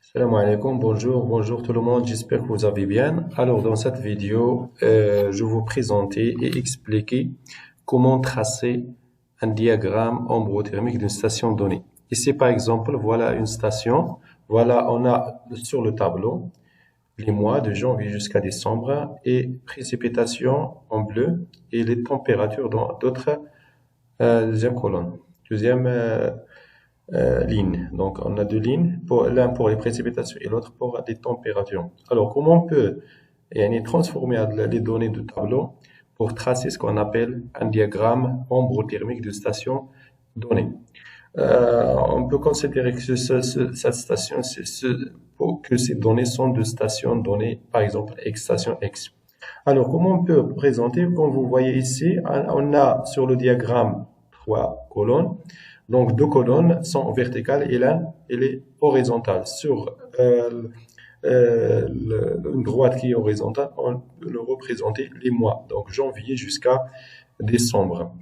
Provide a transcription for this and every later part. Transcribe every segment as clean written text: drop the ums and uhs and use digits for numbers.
Salam alaikum, bonjour tout le monde, j'espère que vous allez bien. Alors dans cette vidéo, je vais vous présenter et expliquer comment tracer un diagramme ombrothermique d'une station donnée. Ici par exemple, voilà une station, voilà on a sur le tableau les mois de janvier jusqu'à décembre et précipitations en bleu et les températures dans d'autres deuxième colonne. Deuxième lignes. Donc, on a deux lignes, l'un pour les précipitations et l'autre pour les températures. Alors, comment on peut transformer les données du tableau pour tracer ce qu'on appelle un diagramme ombrothermique de station donnée? On peut considérer que cette station, que ces données sont de stations données, par exemple, station X. Alors, comment on peut présenter? Comme vous voyez ici, on a sur le diagramme trois colonnes. Donc, deux colonnes sont verticales et l'un, elle est horizontale. Sur une droite qui est horizontale, on peut le représenter les mois, donc janvier jusqu'à décembre.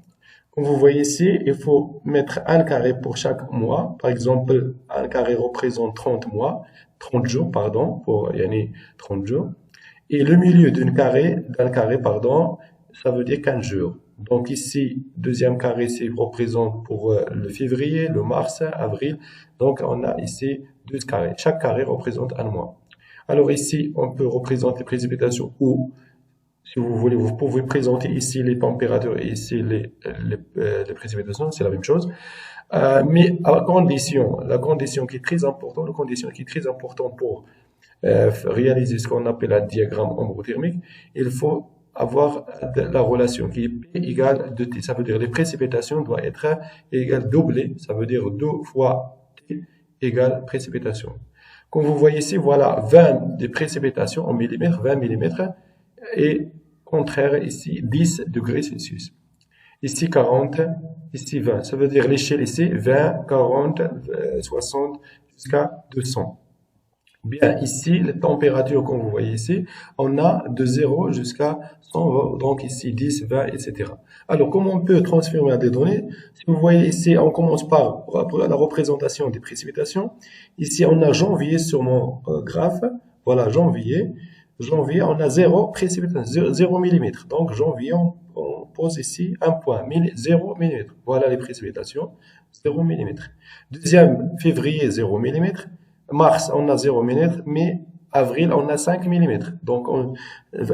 Comme vous voyez ici, il faut mettre un carré pour chaque mois. Par exemple, un carré représente 30 mois, 30 jours, pardon, pour 30 jours. Et le milieu d'un carré, ça veut dire 15 jours. Donc ici, deuxième carré, c'est représente pour le février, le mars, avril. Donc on a ici 12 carrés. Chaque carré représente un mois. Alors ici, on peut représenter les précipitations ou, si vous voulez, vous pouvez présenter ici les températures et ici les précipitations, c'est la même chose. Mais à condition, la condition qui est très importante pour réaliser ce qu'on appelle un diagramme ombrothermique, il faut avoir la relation qui est P égale 2T. Ça veut dire les précipitations doivent être égales doublées. Ça veut dire 2 fois T égale précipitation. Comme vous voyez ici, voilà 20 des précipitations en millimètres, 20 millimètres, et contraire ici 10 degrés Celsius. Ici 40, ici 20. Ça veut dire l'échelle ici 20, 40, 60 jusqu'à 200. Bien, ici, les températures, comme vous voyez ici, on a de 0 jusqu'à 100, donc ici 10, 20, etc. Alors, comment on peut transformer des données? Si vous voyez ici, on commence par la représentation des précipitations. Ici, on a janvier sur mon graphe. Voilà, janvier. Janvier, on a 0 précipitation, 0 mm. Donc, janvier, on pose ici un point, 0 mm. Voilà les précipitations, 0 mm. Deuxième, février, 0 mm. Mars, on a 0 mm, mais avril, on a 5 mm. Donc,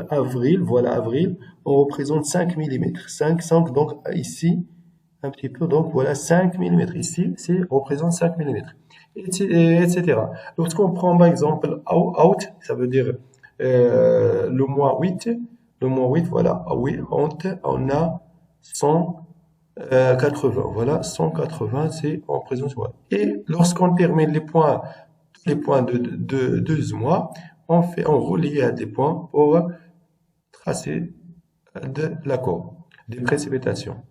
avril, voilà avril, on représente 5 mm. 5, donc ici, un petit peu, donc voilà 5 mm. Ici, c'est représente 5 mm, etc. Lorsqu'on prend par exemple out, ça veut dire le mois 8, voilà, oui, on a 180, voilà, 180, c'est en présence. Et lorsqu'on termine les points de 12 mois, on relie à des points pour tracer de la courbe des précipitations.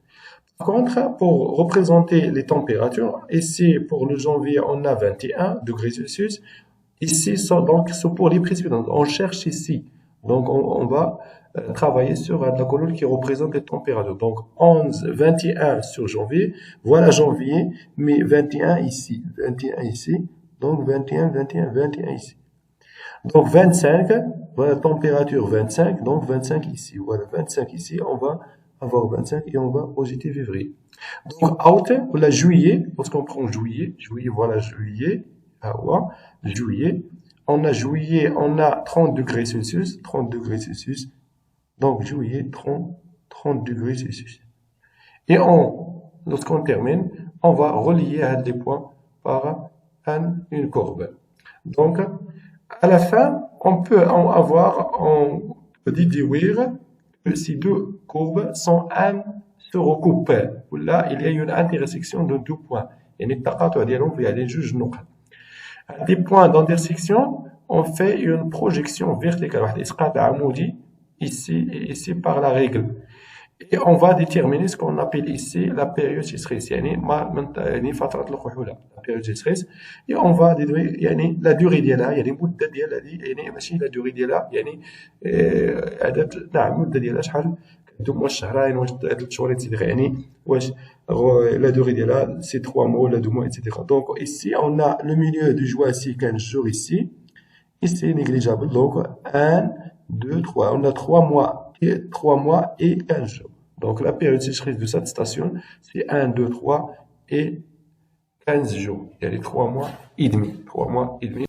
Par contre, pour représenter les températures, ici pour le janvier, on a 21 degrés Celsius. Ici, donc, c'est pour les précipitations. On cherche ici. Donc, on va travailler sur la colonne qui représente les températures. Donc, 21 sur janvier. Voilà janvier, mais 21 ici. 21 ici. Donc, 21 ici. Donc, 25, voilà, température 25, donc 25 ici. Voilà, 25 ici, on va avoir 25 et on va projeter février. Donc, out, voilà, juillet, lorsqu'on prend juillet, voilà, juillet, on a 30 degrés Celsius, donc juillet, 30 degrés Celsius. Et lorsqu'on termine, on va relier à des points par une courbe. Donc, à la fin, on peut déduire que ces deux courbes se recoupent. Là, il y a une intersection de deux points. Des points d'intersection, on fait une projection verticale. Ici par la règle. Et on va déterminer ce qu'on appelle ici la période de stress. La période de stress. Et on va déduire la durée ديالها المدة ديال هذه ماشي la durée ديالها المدة ديالها شحال دوم واش شهرين واش 3 شهور etc. يعني واش la durée ديالها c'est 3 mois ولا 2 mois etc. Donc ici on a le milieu du juin ici 15 jours ici. Ici négligeable. Donc 1 2 3 on a 3 mois et 15 jours. Donc la période sécheresse de cette station c'est 1 2 3 et 15 jours. Il y a les 3 mois et demi. 3 mois et demi.